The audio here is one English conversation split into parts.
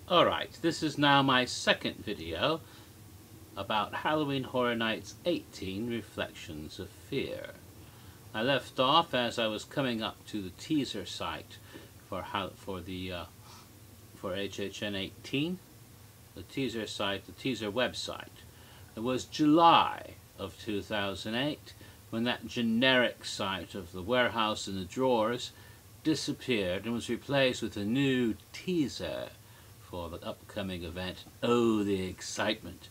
Alright, this is now my second video about Halloween Horror Nights 18 Reflections of Fear. I left off as I was coming up to the teaser site for HHN 18, the teaser site, the teaser website. It was July of 2008 when that generic site of the warehouse in the drawers disappeared and was replaced with a new teaser for the upcoming event. Oh, the excitement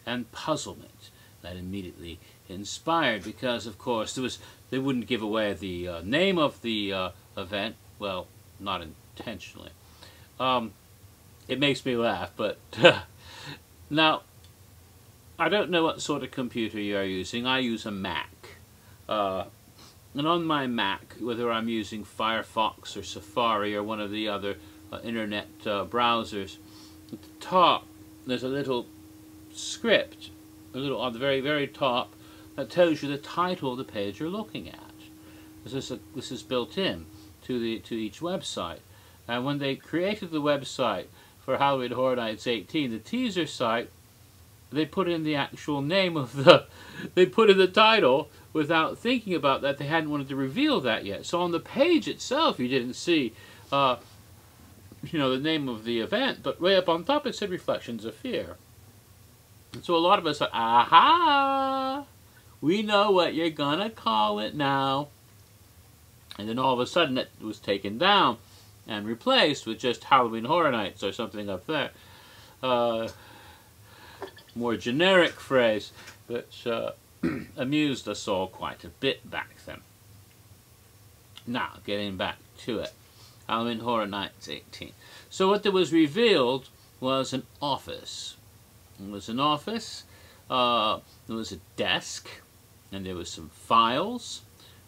and puzzlement that immediately inspired, because of course they wouldn't give away the name of the event. Well, not intentionally. It makes me laugh, but now I don't know what sort of computer you're using. I use a Mac, and on my Mac, whether I'm using Firefox or Safari or one of the other internet browsers, at the top there's a little script, on the very, very top, that tells you the title of the page you're looking at. This is built in to each website. And when they created the website for Halloween Horror Nights 18, the teaser site, they put in the actual name of they put in the title without thinking about that. They hadn't wanted to reveal that yet. So on the page itself, you didn't see the name of the event, but way up on top it said Reflections of Fear. And so a lot of us thought, aha, we know what you're gonna call it now. And then all of a sudden it was taken down and replaced with just Halloween Horror Nights or something up there. More generic phrase, which amused us all quite a bit back then. Now, getting back to it. Halloween Horror Nights 18. So what there was revealed was an office. It was an office, there was a desk, and there was some files,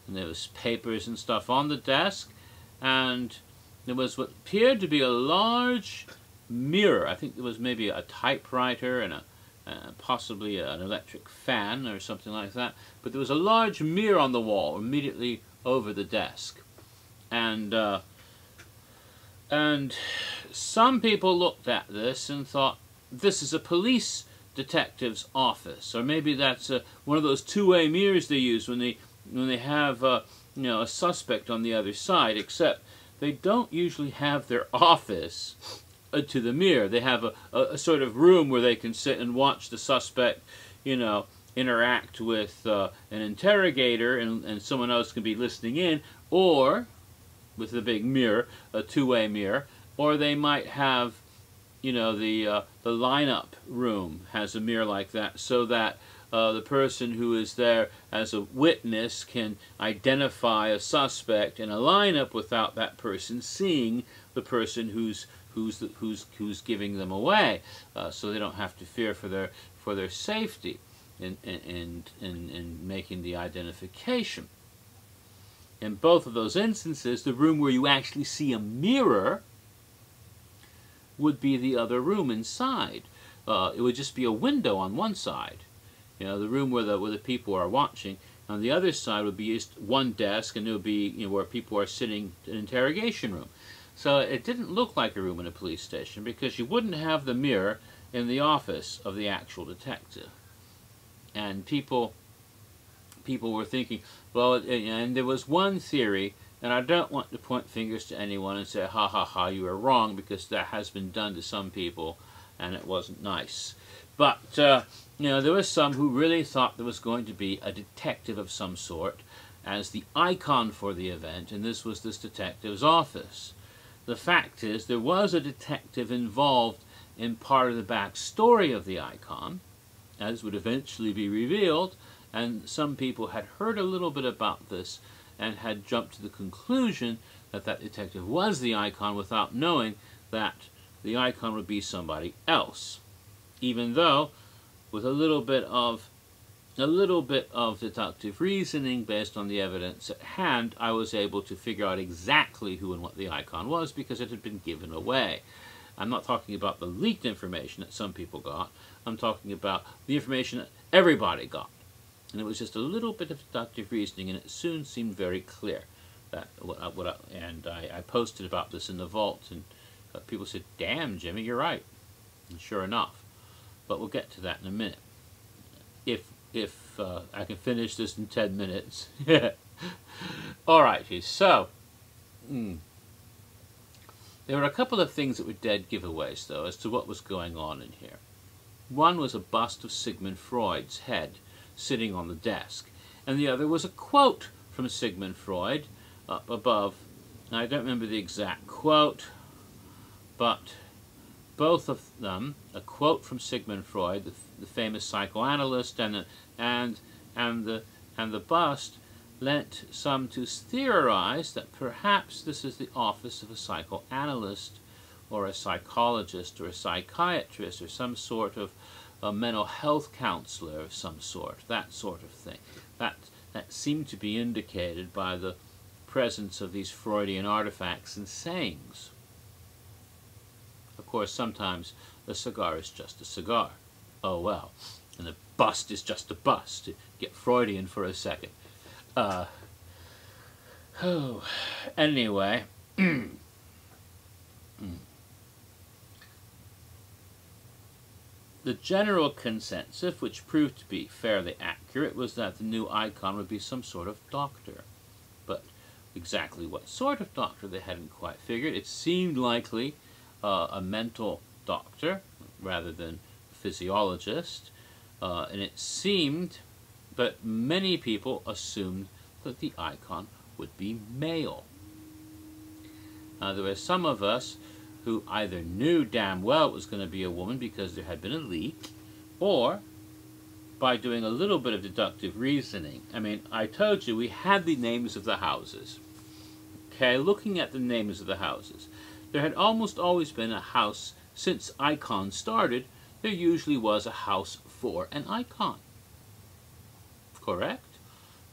and there was papers and stuff on the desk, and there was what appeared to be a large mirror. I think there was maybe a typewriter and possibly an electric fan or something like that, but there was a large mirror on the wall immediately over the desk. And some people looked at this and thought, this is a police detective's office, or maybe that's one of those two-way mirrors they use when they have a suspect on the other side. Except they don't usually have their office to the mirror. They have a sort of room where they can sit and watch the suspect, interact with an interrogator, and someone else can be listening in, or with the big mirror, a two-way mirror, or they might have, the lineup room has a mirror like that, so that the person who is there as a witness can identify a suspect in a lineup without that person seeing the person who's giving them away, so they don't have to fear for their safety in making the identification. In both of those instances, the room where you actually see a mirror would be the other room inside. It would just be a window on one side, the room where the people are watching. On the other side would be just one desk, and it would be where people are sitting in an interrogation room. So it didn't look like a room in a police station, because you wouldn't have the mirror in the office of the actual detective. And people were thinking, well, and there was one theory, and I don't want to point fingers to anyone and say, ha ha ha, you were wrong, because that has been done to some people, and it wasn't nice. But, there were some who really thought there was going to be a detective of some sort as the icon for the event, and this was this detective's office. The fact is, there was a detective involved in part of the backstory of the icon, as would eventually be revealed, and some people had heard a little bit about this and had jumped to the conclusion that that detective was the icon without knowing that the icon would be somebody else. Even though, with a little bit of deductive reasoning based on the evidence at hand, I was able to figure out exactly who and what the icon was, because it had been given away. I'm not talking about the leaked information that some people got. I'm talking about the information that everybody got. And it was just a little bit of deductive reasoning, and it soon seemed very clear that I posted about this in the vault and people said, "Damn, Jimmy, you're right." And sure enough. But we'll get to that in a minute. If I can finish this in 10 minutes. Alrighty, so there were a couple of things that were dead giveaways, though, as to what was going on in here. One was a bust of Sigmund Freud's head sitting on the desk, and the other was a quote from Sigmund Freud up above. Now, I don't remember the exact quote, but both of them, a quote from Sigmund Freud, the famous psychoanalyst, and the bust, lent some to theorize that perhaps this is the office of a psychoanalyst or a psychologist or a psychiatrist or some sort of a mental health counselor of some sort, that sort of thing. That seemed to be indicated by the presence of these Freudian artifacts and sayings. Of course, sometimes a cigar is just a cigar. Oh well. And the bust is just a bust. Get Freudian for a second. Anyway. The general consensus, which proved to be fairly accurate, was that the new icon would be some sort of doctor. But exactly what sort of doctor they hadn't quite figured. It seemed likely a mental doctor rather than a physiologist. And it seemed, but many people assumed that the icon would be male. There were some of us who either knew damn well it was going to be a woman because there had been a leak, or by doing a little bit of deductive reasoning. I mean, I told you we had the names of the houses. Okay, looking at the names of the houses, there had almost always been a house. Since icon started, there usually was a house for an icon. Correct?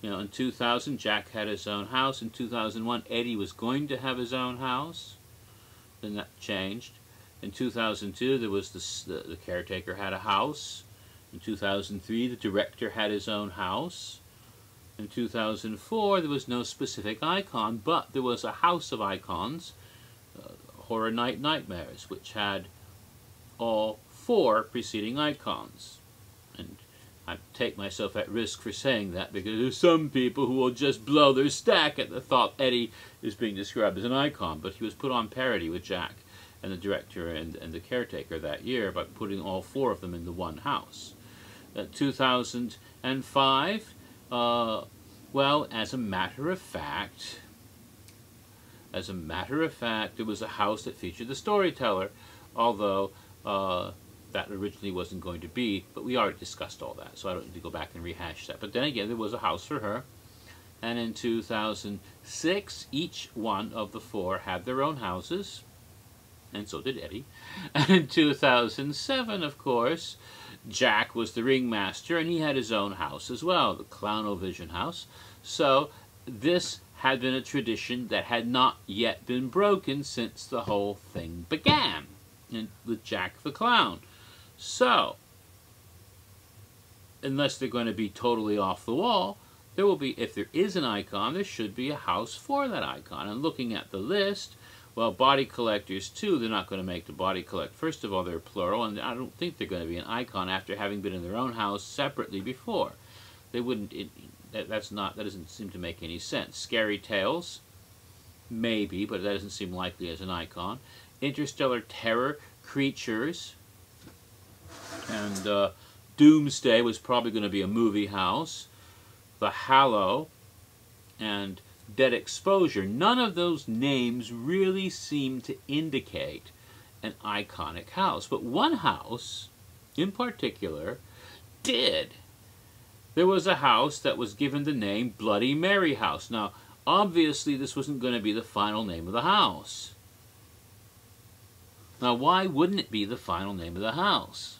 You know, in 2000, Jack had his own house. In 2001, Eddie was going to have his own house. Then that changed. In 2002, there was the caretaker had a house. In 2003, the director had his own house. In 2004, there was no specific icon, but there was a house of icons, Horror Night Nightmares, which had all 4 preceding icons. And I take myself at risk for saying that because there's some people who will just blow their stack at the thought Eddie is being described as an icon, but he was put on parity with Jack and the director and the caretaker that year by putting all 4 of them into one house. 2005, well, as a matter of fact, it was a house that featured the storyteller, although that originally wasn't going to be, but we already discussed all that, so I don't need to go back and rehash that. But then again, there was a house for her. And in 2006, each one of the 4 had their own houses, and so did Eddie. And in 2007, of course, Jack was the ringmaster, and he had his own house as well, the Clownovision house. So this had been a tradition that had not yet been broken since the whole thing began, with Jack the Clown. So, unless they're going to be totally off the wall, there will be, if there is an icon, there should be a house for that icon. And looking at the list, well, body collectors too, they're not going to make the body collect. First of all, they're plural, and I don't think they're going to be an icon after having been in their own house separately before. They wouldn't, that doesn't seem to make any sense. Scary Tales, maybe, but that doesn't seem likely as an icon. Interstellar Terror Creatures, and Doomsday was probably going to be a movie house. The Hallow, and Dead Exposure. None of those names really seem to indicate an iconic house, but one house in particular did. There was a house that was given the name Bloody Mary House. Now, obviously this wasn't going to be the final name of the house. Now, why wouldn't it be the final name of the house?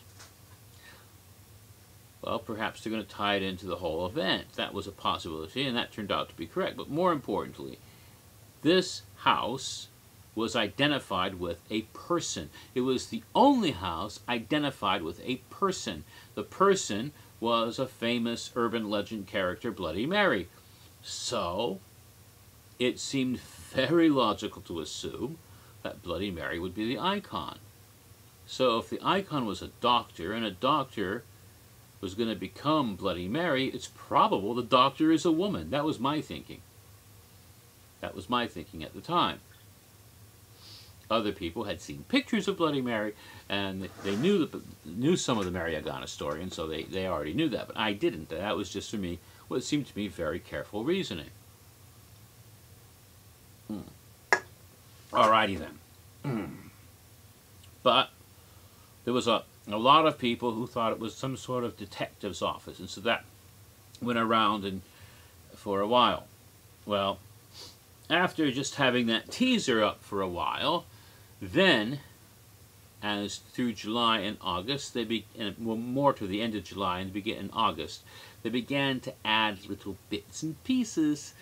Well, perhaps they're going to tie it into the whole event. That was a possibility, and that turned out to be correct. But more importantly, this house was identified with a person. It was the only house identified with a person. The person was a famous urban legend character, Bloody Mary. So, it seemed very logical to assume that Bloody Mary would be the icon. So if the icon was a doctor, and a doctor was going to become Bloody Mary, it's probable the doctor is a woman. That was my thinking. That was my thinking at the time. Other people had seen pictures of Bloody Mary, and they knew some of the Mariagana story, and so they already knew that. But I didn't. That was just, for me, what seemed to me very careful reasoning. Alrighty then. But there was a lot of people who thought it was some sort of detective's office, and so that went around and for a while. Well, after just having that teaser up for a while, then, as through July and August, more to the end of July and begin in August, they began to add little bits and pieces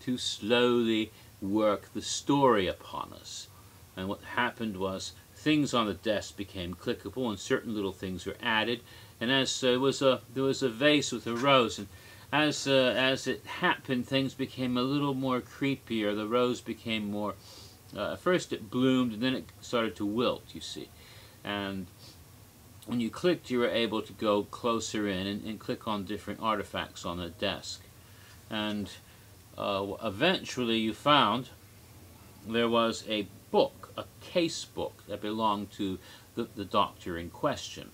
to slowly work the story upon us. And what happened was, things on the desk became clickable, and certain little things were added. And as there was a vase with a rose, and as it happened, things became a little more creepier. The rose became more. First it bloomed, and then it started to wilt. You see, and when you clicked, you were able to go closer in and click on different artifacts on the desk. And eventually, you found there was a book, a case book that belonged to the doctor in question.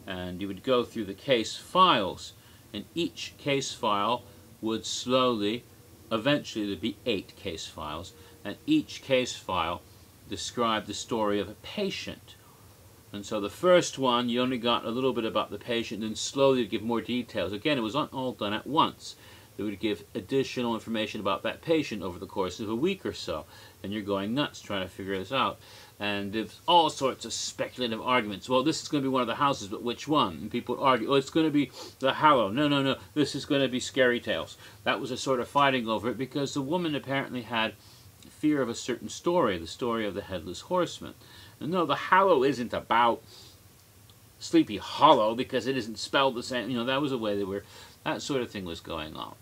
And you would go through the case files, and each case file would slowly, eventually there'd be 8 case files, and each case file described the story of a patient. And so the first one, you only got a little bit about the patient, and then slowly it'd give more details. Again, it was not all done at once. It would give additional information about that patient over the course of a week or so. And you're going nuts trying to figure this out. And there's all sorts of speculative arguments. Well, this is going to be one of the houses, but which one? And people would argue, oh, it's going to be the Hallow. No, no, no, this is going to be Scary Tales. That was a sort of fighting over it, because the woman apparently had fear of a certain story, the story of the Headless Horseman. And no, the Hallow isn't about Sleepy Hollow, because it isn't spelled the same. You know, that was a way that sort of thing was going on.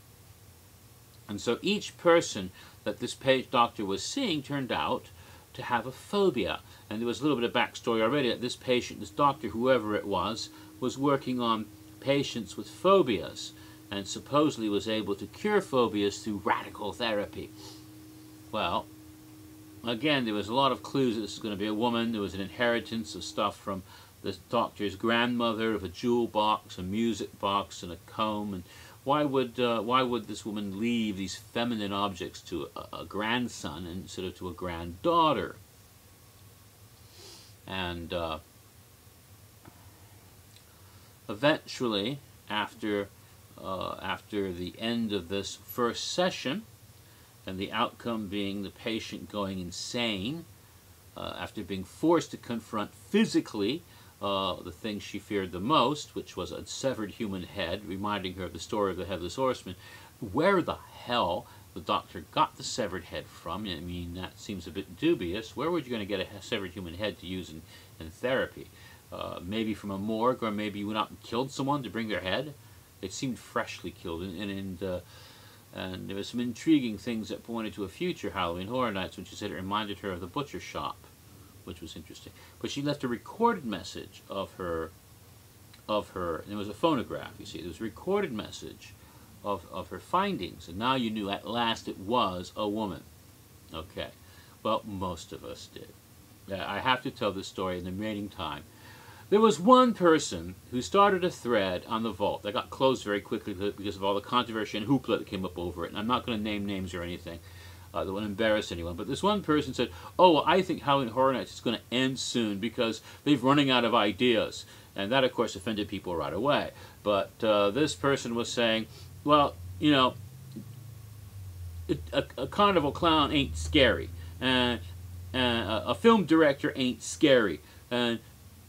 And so each person that this doctor was seeing turned out to have a phobia. And there was a little bit of backstory already that this patient, this doctor, whoever it was working on patients with phobias, and supposedly was able to cure phobias through radical therapy. Well, again, there was a lot of clues that this was going to be a woman. There was an inheritance of stuff from the doctor's grandmother, of a jewel box, a music box, and a comb. And why would this woman leave these feminine objects to a grandson instead of to a granddaughter? And eventually, after the end of this first session, and the outcome being the patient going insane, after being forced to confront physically the thing she feared the most, which was a severed human head, reminding her of the story of the Headless Horseman. Where the hell the doctor got the severed head from? I mean, that seems a bit dubious. Where were you going to get a severed human head to use in therapy? Maybe from a morgue, or maybe you went out and killed someone to bring their head? It seemed freshly killed, and there were some intriguing things that pointed to a future Halloween Horror Nights when she said it reminded her of the butcher shop, which was interesting. But she left a recorded message of her, and it was a phonograph, you see. It was a recorded message of her findings, and now you knew at last it was a woman. Okay. Well, most of us did. I have to tell this story in the remaining time. There was one person who started a thread on the vault that got closed very quickly because of all the controversy and hoopla that came up over it. And I'm not going to name names or anything that won't embarrass anyone. But this one person said, oh, well, I think Halloween Horror Nights is going to end soon because they're running out of ideas. And that, of course, offended people right away. But this person was saying, well, you know, a carnival clown ain't scary. A film director ain't scary.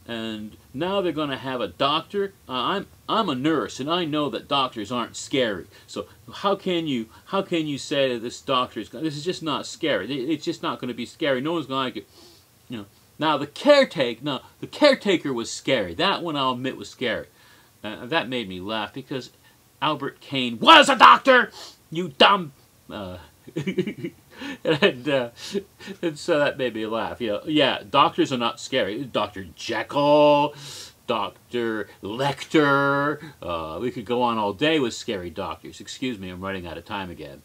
And now they're going to have a doctor. I'm a nurse, and I know that doctors aren't scary. So how can you say that this doctor is? This is just not scary. It's just not going to be scary. No one's going to like it. You know. Now the caretaker was scary. That one I'll admit was scary. That made me laugh because Albert Caine was a doctor. You dumb. And so that made me laugh. You know, yeah, doctors are not scary. Dr. Jekyll, Dr. Lecter. We could go on all day with scary doctors. Excuse me, I'm running out of time again.